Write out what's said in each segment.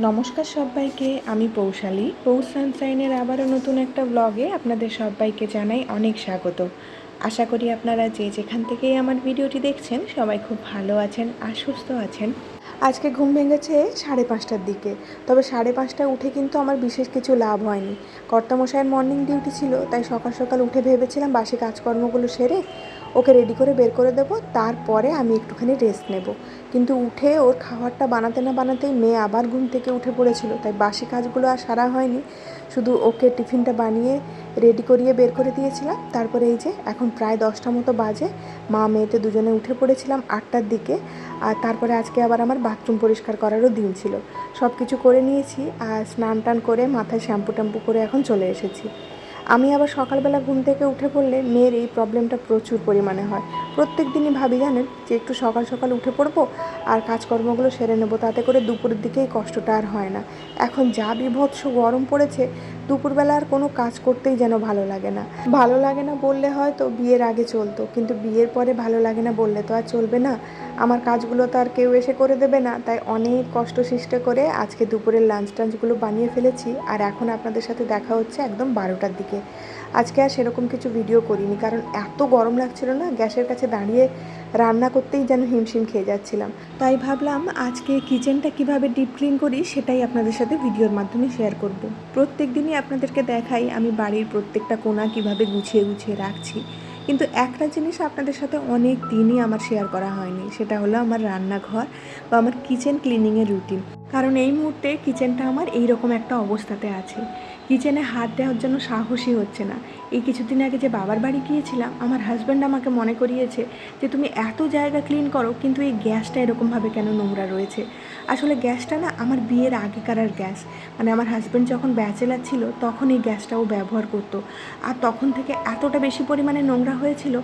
নমস্কার সবাইকে, আমি পৌশালী। পৌষ সানশাইনের আবারও নতুন একটা ব্লগে আপনাদের সবাইকে জানাই অনেক স্বাগত। আশা করি আপনারা যে যেখান থেকেই আমার ভিডিওটি দেখছেন সবাই খুব ভালো আছেন আর সুস্থ আছেন। আজকে ঘুম ভেঙেছে 5:30টার দিকে, তবে 5:30টায় উঠে কিন্তু আমার বিশেষ কিছু লাভ হয়নি। কর্তামশাইয়ের মর্নিং ডিউটি ছিল, তাই সকাল সকাল উঠে ভেবেছিলাম বাসি কাজকর্মগুলো সেরে ওকে রেডি করে বের করে দেবো, তারপরে আমি একটুখানি রেস্ট নেব। কিন্তু উঠে ওর খাবারটা বানাতে না বানাতেই মেয়ে আবার ঘুম থেকে উঠে পড়েছিল, তাই বাসি কাজগুলো আর সারা হয়নি। শুধু ওকে টিফিনটা বানিয়ে রেডি করিয়ে বের করে দিয়েছিলাম। তারপরে এই যে এখন প্রায় 10টা মতো বাজে, মা মেয়েতে দুজনে উঠে পড়েছিলাম 8টার দিকে। আর তারপরে আজকে আবার আমার বাথরুম পরিষ্কার করারও দিন ছিল। সব কিছু করে নিয়েছি আর স্নান টান করে মাথায় শ্যাম্পু ট্যাম্পু করে এখন চলে এসেছি। আমি আবার সকালবেলা ঘুম থেকে উঠে পড়লে মেয়ের এই প্রবলেমটা প্রচুর পরিমাণে হয়। প্রত্যেক দিনই ভাবি জানেন যে একটু সকাল সকাল উঠে পড়বো আর কাজকর্মগুলো সেরে নেবো, তাতে করে দুপুরের দিকেই কষ্টটা আর হয় না। এখন যা বীভৎস গরম পড়েছে, দুপুরবেলা আর কোনো কাজ করতেই যেন ভালো লাগে না। ভালো লাগে না বললে হয়তো বিয়ের আগে চলতো, কিন্তু বিয়ের পরে ভালো লাগে না বললে তো আর চলবে না। আমার কাজগুলো তো আর কেউ এসে করে দেবে না, তাই অনেক কষ্ট সৃষ্টি করে আজকে দুপুরের লাঞ্চ টাঞ্চগুলো বানিয়ে ফেলেছি। আর এখন আপনাদের সাথে দেখা হচ্ছে একদম 12টার দিকে। আজকে আর সেরকম কিছু ভিডিও করিনি, কারণ এত গরম লাগছিল না, গ্যাসের কাছে দাঁড়িয়ে রান্না করতেই যেন হিমশিম খেয়ে যাচ্ছিলাম। তাই ভাবলাম আজকে কিচেনটা কিভাবে ডিপ ক্লিন করি সেটাই আপনাদের সাথে ভিডিওর মাধ্যমে শেয়ার করব। প্রত্যেক দিনই আপনাদেরকে দেখাই আমি বাড়ির প্রত্যেকটা কোণা কিভাবে গুছিয়ে গুছিয়ে রাখছি, কিন্তু একটা জিনিস আপনাদের সাথে অনেক দিনই আমার শেয়ার করা হয়নি, সেটা হলো আমার রান্নাঘর বা আমার কিচেন ক্লিনিংয়ের রুটিন। কারণ এই মুহূর্তে কিচেনটা আমার এইরকম একটা অবস্থাতে আছে, কিচেনে হাত দেওয়ার জন্য সাহসই হচ্ছে না। এই কিছুদিন আগে যে বাবার বাড়ি গিয়েছিলাম, আমার হাজব্যান্ড আমাকে মনে করিয়েছে যে তুমি এত জায়গা ক্লিন করো, কিন্তু এই গ্যাসটা এরকমভাবে কেন নোংরা রয়েছে। আসলে গ্যাসটা না আমার বিয়ের আগেকার গ্যাস, মানে আমার হাজব্যান্ড যখন ব্যাচেলার ছিল তখন এই গ্যাসটাও ব্যবহার করতো। আর তখন থেকে এতটা বেশি পরিমাণে নোংরা হয়েছিল,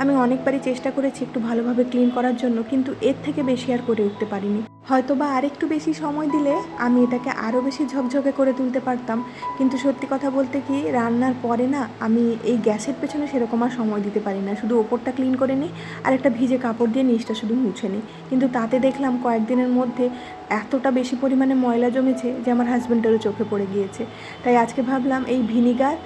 আমি অনেকবারই চেষ্টা করেছি একটু ভালোভাবে ক্লিন করার জন্য, কিন্তু এর থেকে বেশি আর করে উঠতে পারিনি। হয়তো বা আরেকটু বেশি সময় দিলে আমি এটাকে আরও বেশি ঝকঝকে করে তুলতে পারতাম। কিন্তু সত্যি কথা বলতে কি, রান্নার পরে না আমি এই গ্যাসের পেছনে সেরকম আর সময় দিতে পারি না। শুধু ওপরটা ক্লিন করে নিই আর একটা ভিজে কাপড় দিয়ে নিচটা শুধু মুছে নিই, কিন্তু তাতে দেখলাম কয়েকদিনের মধ্যে এতটা বেশি পরিমাণে ময়লা জমেছে যে আমার হাজব্যান্ডেরও চোখে পড়ে গিয়েছে। তাই আজকে ভাবলাম এই ভিনিগার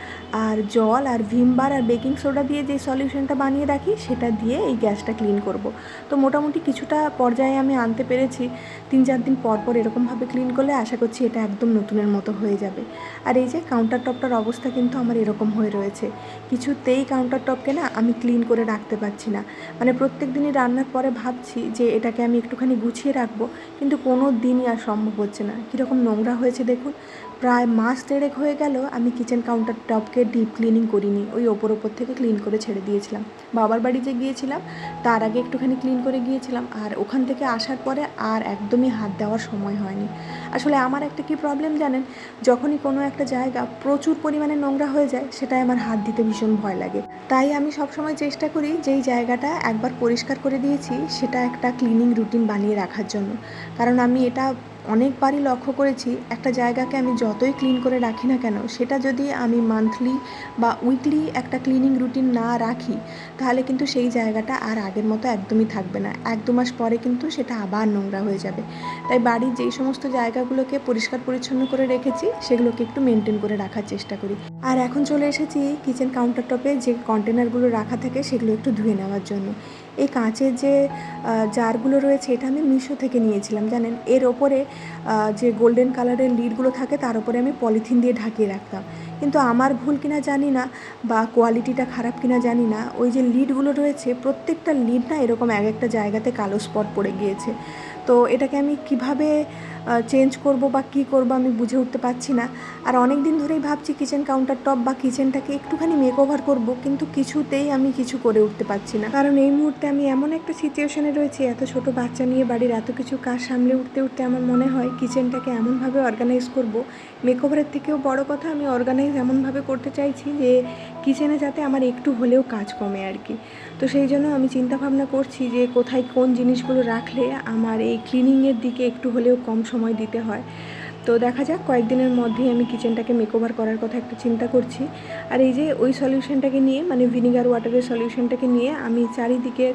আর জল আর ভিমবার আর বেকিং সোডা দিয়ে যে সলিউশনটা বানিয়ে রাখি সেটা দিয়ে এই গ্যাসটা ক্লিন করব। তো মোটামুটি কিছুটা পর্যায়ে আমি আনতে পেরেছি। 3-4 দিন পর পর এরকমভাবে ক্লিন করলে আশা করছি এটা একদম নতুনের মতো হয়ে যাবে। আর এই যে কাউন্টার টপটার অবস্থা কিন্তু আমার এরকম হয়ে রয়েছে, কিছুতেই কাউন্টার টপকে না আমি ক্লিন করে রাখতে পারছি না। মানে প্রত্যেক দিনই রান্নার পরে ভাবছি যে এটাকে আমি একটুখানি গুছিয়ে রাখবো, কিন্তু কোনো দিনই আর সম্ভব হচ্ছে না। কীরকম নোংরা হয়েছে দেখুন। প্রায় মাস 1.5 হয়ে গেল আমি কিচেন কাউন্টার টপকে ডিপ ক্লিনিং করিনি, ওই ওপর থেকে ক্লিন করে ছেড়ে দিয়েছিলাম। বাবার বাড়ি যে গিয়েছিলাম তার আগে একটুখানি ক্লিন করে গিয়েছিলাম, আর ওখান থেকে আসার পরে আর একদমই হাত দেওয়ার সময় হয়নি। আসলে আমার একটা কী প্রবলেম জানেন, যখনই কোনো একটা জায়গা প্রচুর পরিমাণে নোংরা হয়ে যায় সেটাই আমার হাত দিতে ভীষণ ভয় লাগে। তাই আমি সবসময় চেষ্টা করি যেই জায়গাটা একবার পরিষ্কার করে দিয়েছি সেটা একটা ক্লিনিং রুটিন বানিয়ে রাখার জন্য। কারণ আমি এটা অনেকবারই লক্ষ্য করেছি, একটা জায়গাকে আমি যতই ক্লিন করে রাখি না কেন, সেটা যদি আমি মান্থলি বা উইকলি একটা ক্লিনিং রুটিন না রাখি, তাহলে কিন্তু সেই জায়গাটা আর আগের মতো একদমই থাকবে না। 1-2 মাস পরে কিন্তু সেটা আবার নোংরা হয়ে যাবে। তাই বাড়ির যেই সমস্ত জায়গাগুলোকে পরিষ্কার পরিচ্ছন্ন করে রেখেছি সেগুলোকে একটু মেনটেন করে রাখার চেষ্টা করি। আর এখন চলে এসেছি কিচেন কাউন্টার টপে যে কন্টেনারগুলো রাখা থাকে সেগুলো একটু ধুয়ে নেওয়ার জন্য। এই কাঁচের যে জারগুলো রয়েছে এটা আমি মিশো থেকে নিয়েছিলাম জানেন। এর ওপরে যে গোল্ডেন কালারের লিডগুলো থাকে তার উপরে আমি পলিথিন দিয়ে ঢাকিয়ে রাখতাম, কিন্তু আমার ভুল কিনা জানি না বা কোয়ালিটিটা খারাপ কিনা জানি না, ওই যে লিডগুলো রয়েছে প্রত্যেকটা লিড না এরকম এক একটা জায়গাতে কালো স্পট পড়ে গিয়েছে। তো এটাকে আমি কিভাবে চেঞ্জ করব বা কী করব আমি বুঝে উঠতে পারছি না। আর অনেক দিন ধরেই ভাবছি কিচেন কাউন্টার টপ বা কিচেনটাকে একটুখানি মেকওভার করব, কিন্তু কিছুতেই আমি কিছু করে উঠতে পারছি না। কারণ এই মুহূর্তে আমি এমন একটা সিচুয়েশনে রয়েছি, এত ছোট বাচ্চা নিয়ে বাড়ির এত কিছু কাজ সামলে উঠতে উঠতে আমার মনে হয় কিচেনটাকে এমনভাবে অর্গানাইজ করব, মেকওভারের থেকেও বড় কথা আমি অর্গানাইজ এমনভাবে করতে চাইছি যে কিচেনে যাতে আমার একটু হলেও কাজ কমে আর কি। তো সেই জন্য আমি চিন্তাভাবনা করছি যে কোথায় কোন জিনিসগুলো রাখলে আমার এই ক্লিনিংয়ের দিকে একটু হলেও কম সময় দিতে হয়। তো দেখা যাক, কয়েকদিনের মধ্যেই আমি কিচেনটাকে মেকওভার করার কথা একটা চিন্তা করছি। আর এই যে ওই সলিউশনটাকে নিয়ে, মানে ভিনিগার ওয়াটারের সলিউশনটাকে নিয়ে আমি চারিদিকের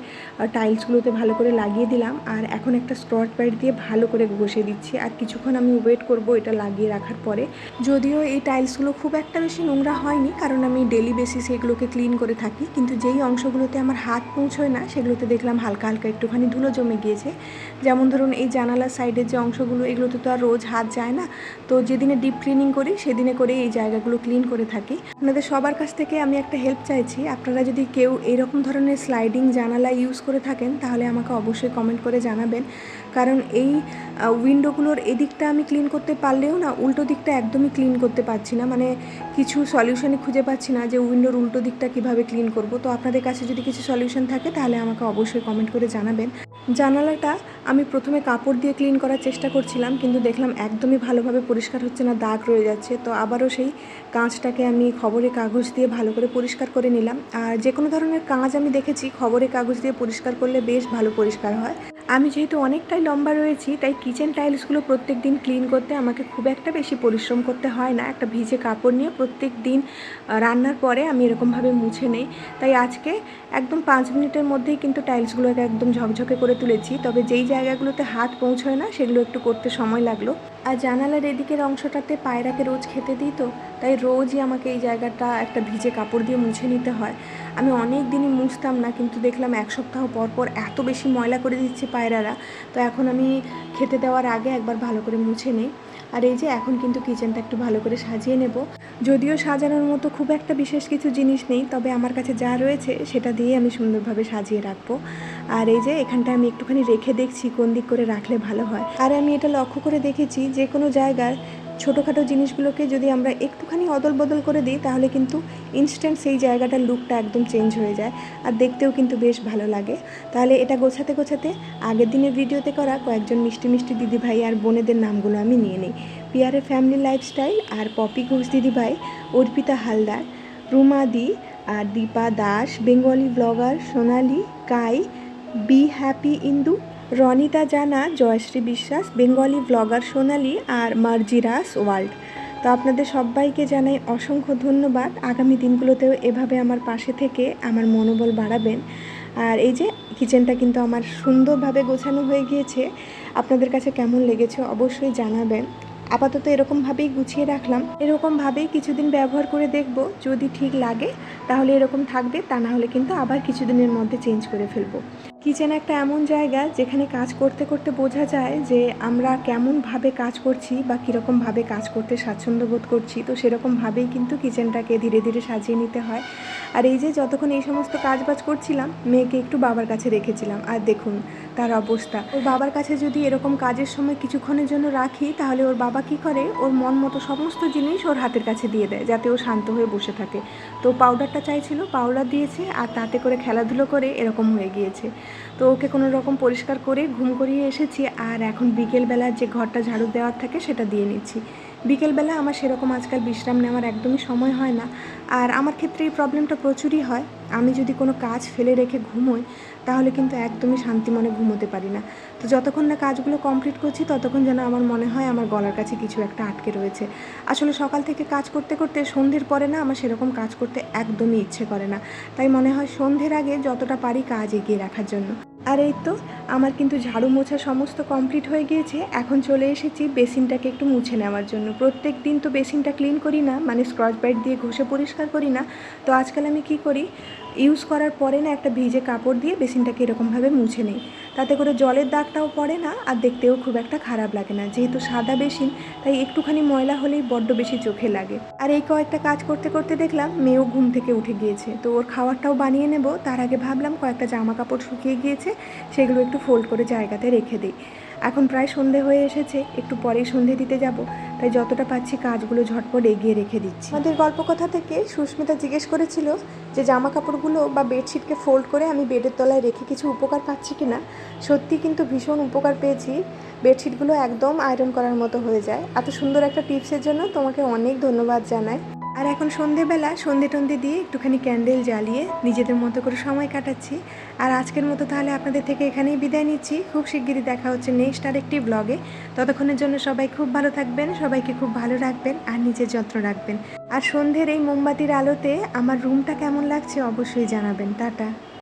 টাইলসগুলোতে ভালো করে লাগিয়ে দিলাম। আর এখন একটা স্কচ ব্রাইট দিয়ে ভালো করে ঘষে দিচ্ছি। আর কিছুক্ষণ আমি ওয়েট করব এটা লাগিয়ে রাখার পরে। যদিও এই টাইলসগুলো খুব একটা বেশি নোংরা হয়নি, কারণ আমি ডেলি বেসিসে এগুলোকে ক্লিন করে থাকি, কিন্তু যেই অংশগুলোতে আমার হাত পৌঁছয় না সেগুলোতে দেখলাম হালকা হালকা একটুখানি ধুলো জমে গিয়েছে। যেমন ধরুন এই জানালার সাইডের যে অংশগুলো, এগুলোতে তো আর রোজ হাত যায় না, তো যেদিনে ডিপ ক্লিনিং করি সেদিনে করে এই জায়গাগুলো ক্লিন করে থাকি। আপনাদের সবার কাছ থেকে আমি একটা হেল্প চাইছি, আপনারা যদি কেউ এইরকম ধরনের স্লাইডিং জানালা ইউজ করে থাকেন তাহলে আমাকে অবশ্যই কমেন্ট করে জানাবেন। কারণ এই উইন্ডোগুলোর এদিকটা আমি ক্লিন করতে পারলেও না, উল্টো দিকটা একদমই ক্লিন করতে পারছি না। মানে কিছু সলিউশনই খুঁজে পাচ্ছি না যে উইন্ডোর উল্টো দিকটা কীভাবে ক্লিন করব। তো আপনাদের কাছে যদি কিছু সলিউশন থাকে তাহলে আমাকে অবশ্যই কমেন্ট করে জানাবেন। জানালাটা আমি প্রথমে কাপড় দিয়ে ক্লিন করার চেষ্টা করছিলাম, কিন্তু দেখলাম একদমই ভালোভাবে পরিষ্কার হচ্ছে না, দাগ রয়ে যাচ্ছে। তো আবারও সেই কাঁচটাকে আমি খবরের কাগজ দিয়ে ভালো করে পরিষ্কার করে নিলাম। আর যে কোনো ধরনের কাঁচ আমি দেখেছি খবরের কাগজ দিয়ে পরিষ্কার করলে বেশ ভালো পরিষ্কার হয়। আমি যেহেতু অনেকটাই লম্বা রয়েছি, তাই কিচেন টাইলসগুলো প্রত্যেক দিন ক্লিন করতে আমাকে খুব একটা বেশি পরিশ্রম করতে হয় না। একটা ভিজে কাপড় নিয়ে প্রত্যেক দিন রান্নার পরে আমি এরকমভাবে মুছে নেই। তাই আজকে একদম 5 মিনিটের মধ্যেই কিন্তু টাইলসগুলোকে একদম ঝকঝকে করে তুলেছি। তবে যেই জায়গাগুলোতে হাত পৌঁছয় না সেগুলো একটু করতে সময় লাগলো। আর জানালার এদিকের অংশটাতে পায়রাকে রোজ খেতে দিই, তো তাই রোজই আমাকে এই জায়গাটা একটা ভিজে কাপড় দিয়ে মুছে নিতে হয়। আমি অনেক দিনই মুছতাম না, কিন্তু দেখলাম 1 সপ্তাহ পর পর এত বেশি ময়লা করে দিচ্ছে পায়রারা। তো এখন আমি খেতে দেওয়ার আগে একবার ভালো করে মুছে নিই। আর এই যে এখন কিন্তু কিচেনটা একটু ভালো করে সাজিয়ে নেব। যদিও সাজানোর মতো খুব একটা বিশেষ কিছু জিনিস নেই, তবে আমার কাছে যা রয়েছে সেটা দিয়ে আমি সুন্দরভাবে সাজিয়ে রাখবো। আর এই যে এখানটা আমি একটুখানি রেখে দেখছি কোন দিক করে রাখলে ভালো হয়। আর আমি এটা লক্ষ্য করে দেখেছি, যে কোনো জায়গার ছোটোখাটো জিনিসগুলোকে যদি আমরা একটুখানি অদল বদল করে দিই তাহলে কিন্তু ইনস্ট্যান্ট সেই জায়গাটার লুকটা একদম চেঞ্জ হয়ে যায়, আর দেখতেও কিন্তু বেশ ভালো লাগে। তাহলে এটা গোছাতে গোছাতে আগের দিনের ভিডিওতে করা কয়েকজন মিষ্টি মিষ্টি দিদিভাই আর বোনেদের নামগুলো আমি নিয়ে নিই। পিয়ারে ফ্যামিলি লাইফস্টাইল আর পপি ঘোষ দিদিভাই, অর্পিতা হালদার, রুমা দি আর দীপা দাস, বেঙ্গলি ব্লগার সোনালি, কাই, be happy Indu, Ranita Jana, Joyshree Biswas, Bengali blogger Sonali আর মার্জিরাস ওয়ার্ল্ড। তো আপনাদের সবাইকে জানাই অসংখ্য ধন্যবাদ। আগামী দিনগুলোতেও এভাবে আমার পাশে থেকে আমার মনোবল বাড়াবেন। আর এই যে কিচেনটা কিন্তু আমার সুন্দরভাবে গোছানো হয়ে গিয়েছে। আপনাদের কাছে কেমন লেগেছে অবশ্যই জানাবেন। আপাতত এরকমভাবেই গুছিয়ে রাখলাম, এরকমভাবেই কিছুদিন ব্যবহার করে দেখব, যদি ঠিক লাগে তাহলে এরকম থাকবে, তা না হলে কিন্তু আবার কিছুদিনের মধ্যে চেঞ্জ করে ফেলবো। কিচেন একটা এমন জায়গা যেখানে কাজ করতে করতে বোঝা যায় যে আমরা কেমনভাবে কাজ করছি বা কীরকমভাবে কাজ করতে স্বাচ্ছন্দ্য বোধ করছি। তো সেরকমভাবেই কিন্তু কিচেনটাকে ধীরে ধীরে সাজিয়ে নিতে হয়। আর এই যে যতক্ষণ এই সমস্ত কাজবাজ করছিলাম, মেয়েকে একটু বাবার কাছে রেখেছিলাম, আর দেখুন তার অবস্থা। ওর বাবার কাছে যদি এরকম কাজের সময় কিছুক্ষণের জন্য রাখি তাহলে ওর বাবা কী করে, ওর মন মতো সমস্ত জিনিস ওর হাতের কাছে দিয়ে দেয় যাতে ও শান্ত হয়ে বসে থাকে। তো পাউডারটা চাইছিল, পাউডার দিয়েছে, আর তাতে করে খেলাধুলো করে এরকম হয়ে গিয়েছে। তো ওকে কোনো রকম পরিষ্কার করে ঘুম করিয়ে এসেছি, আর এখন বিকেলবেলার যে ঘরটা ঝাড়ু দেওয়ার থাকে সেটা দিয়ে নিচ্ছি। বিকেলবেলা আমার সেরকম আজকাল বিশ্রাম নেওয়ার একদমই সময় হয় না, আর আমার ক্ষেত্রে এই প্রবলেমটা প্রচুরই হয়। আমি যদি কোনো কাজ ফেলে রেখে ঘুমোই তাহলে কিন্তু একদমই শান্তি মনে ঘুমোতে পারি না। তো যতক্ষণ না কাজগুলো কমপ্লিট করছি ততক্ষণ যেন আমার মনে হয় আমার গলার কাছে কিছু একটা আটকে রয়েছে। আসলে সকাল থেকে কাজ করতে করতে সন্ধ্যের পরে না আমার সেরকম কাজ করতে একদমই ইচ্ছে করে না, তাই মনে হয় সন্ধ্যের আগে যতটা পারি কাজ এগিয়ে রাখার জন্য। আর এই তো আমার কিন্তু ঝাড়ু মোছা সমস্ত কমপ্লিট হয়ে গিয়েছে। এখন চলে এসেছি বেসিনটাকে একটু মুছে নেওয়ার জন্য। প্রত্যেক দিন তো বেসিনটা ক্লিন করি না, মানে স্ক্রচ ব্রাইট দিয়ে ঘষে পরিষ্কার করি না। তো আজকাল আমি কি করি, ইউজ করার পরে না একটা ভিজে কাপড় দিয়ে বেসিনটাকে এরকমভাবে মুছে নিই। তাতে করে জলের দাগটাও পড়ে না, আর দেখতেও খুব একটা খারাপ লাগে না। যেহেতু সাদা বেসিন তাই একটুখানি ময়লা হলেই বড্ড বেশি চোখে লাগে। আর এই কয়েকটা কাজ করতে করতে দেখলাম মেয়েও ঘুম থেকে উঠে গিয়েছে, তো ওর খাবারটাও বানিয়ে নেব। তার আগে ভাবলাম কয়েকটা জামা কাপড় শুকিয়ে গিয়েছে, সেগুলো একটু ফোল্ড করে জায়গাতে রেখে দিই। এখন প্রায় সন্ধে হয়ে এসেছে, একটু পরেই সন্ধে দিতে যাব, তাই যতটা পাচ্ছি কাজগুলো ঝটপট এগিয়ে রেখে দিচ্ছি। আমাদের গল্পকথা থেকে সুস্মিতা জিজ্ঞেস করেছিল যে জামা কাপড়গুলো বা বেডশিটকে ফোল্ড করে আমি বেডের তলায় রেখে কিছু উপকার পাচ্ছি কিনা। সত্যি কিন্তু ভীষণ উপকার পেয়েছি। বেডশিটগুলো একদম আয়রন করার মতো হয়ে যায়। এত সুন্দর একটা টিপসের জন্য তোমাকে অনেক ধন্যবাদ জানাই। আর এখন সন্ধেবেলা সন্ধে টন্ধে দিয়ে একটুখানি ক্যান্ডেল জ্বালিয়ে নিজেদের মতো করে সময় কাটাচ্ছি। আর আজকের মতো তাহলে আপনাদের থেকে এখানেই বিদায় নিচ্ছি। খুব শিগগিরই দেখা হচ্ছে নেক্সট আরেকটি ব্লগে। ততক্ষণের জন্য সবাই খুব ভালো থাকবেন, সবাইকে খুব ভালো রাখবেন আর নিজের যত্ন রাখবেন। আর সন্ধ্যের এই মোমবাতির আলোতে আমার রুমটা কেমন লাগছে অবশ্যই জানাবেন। টাটা।